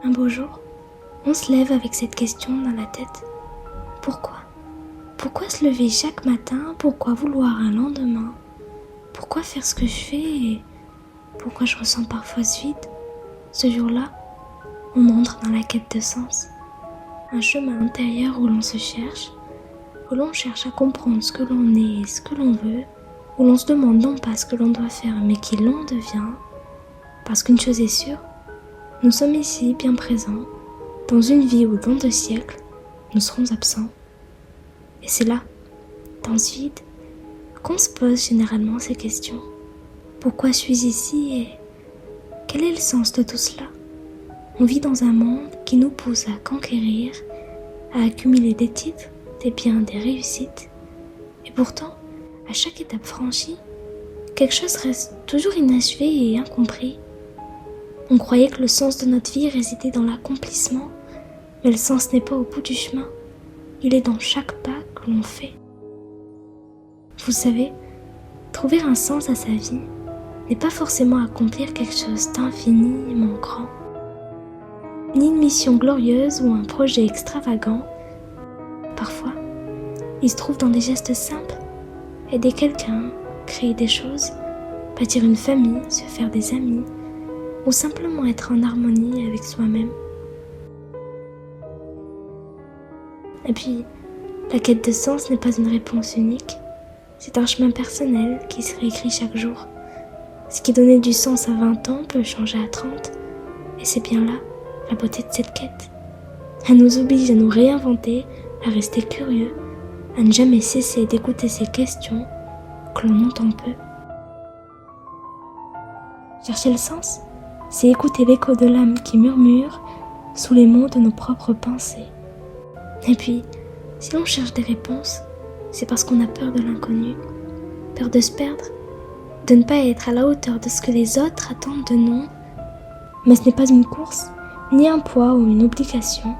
Un beau jour, on se lève avec cette question dans la tête. Pourquoi ? Pourquoi se lever chaque matin ? Pourquoi vouloir un lendemain ? Pourquoi faire ce que je fais et pourquoi je ressens parfois ce vide ? Ce jour-là, on entre dans la quête de sens. Un chemin intérieur où l'on se cherche, où l'on cherche à comprendre ce que l'on est et ce que l'on veut, où l'on se demande non pas ce que l'on doit faire mais qui l'on devient. Parce qu'une chose est sûre, nous sommes ici bien présents, dans une vie où dans 2 siècles, nous serons absents. Et c'est là, dans ce vide, qu'on se pose généralement ces questions. Pourquoi suis-je ici et quel est le sens de tout cela ? On vit dans un monde qui nous pousse à conquérir, à accumuler des titres, des biens, des réussites. Et pourtant, à chaque étape franchie, quelque chose reste toujours inachevé et incompris. On croyait que le sens de notre vie résidait dans l'accomplissement, mais le sens n'est pas au bout du chemin. Il est dans chaque pas que l'on fait. Vous savez, trouver un sens à sa vie n'est pas forcément accomplir quelque chose d'infiniment grand, ni une mission glorieuse ou un projet extravagant. Parfois, il se trouve dans des gestes simples, aider quelqu'un, créer des choses, bâtir une famille, se faire des amis, ou simplement être en harmonie avec soi-même. Et puis, la quête de sens n'est pas une réponse unique, c'est un chemin personnel qui se réécrit chaque jour. Ce qui donnait du sens à 20 ans peut changer à 30, et c'est bien là la beauté de cette quête. Elle nous oblige à nous réinventer, à rester curieux, à ne jamais cesser d'écouter ces questions que l'on entend peu. Chercher le sens, c'est écouter l'écho de l'âme qui murmure sous les mots de nos propres pensées. Et puis, si l'on cherche des réponses, c'est parce qu'on a peur de l'inconnu, peur de se perdre, de ne pas être à la hauteur de ce que les autres attendent de nous. Mais ce n'est pas une course, ni un poids ou une obligation.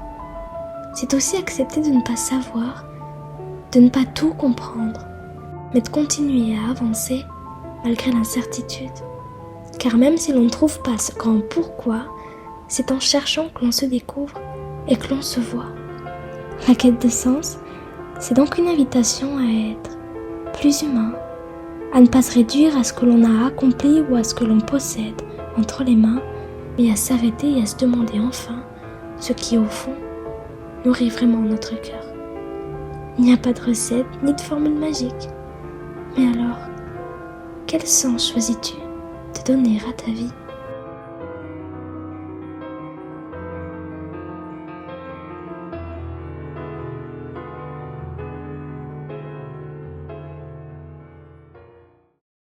C'est aussi accepter de ne pas savoir, de ne pas tout comprendre, mais de continuer à avancer malgré l'incertitude. Car même si l'on ne trouve pas ce grand pourquoi, c'est en cherchant que l'on se découvre et que l'on se voit. La quête de sens, c'est donc une invitation à être plus humain, à ne pas se réduire à ce que l'on a accompli ou à ce que l'on possède entre les mains, mais à s'arrêter et à se demander enfin ce qui, au fond, nourrit vraiment notre cœur. Il n'y a pas de recette ni de formule magique. Mais alors, quel sens choisis-tu de donner à ta vie ?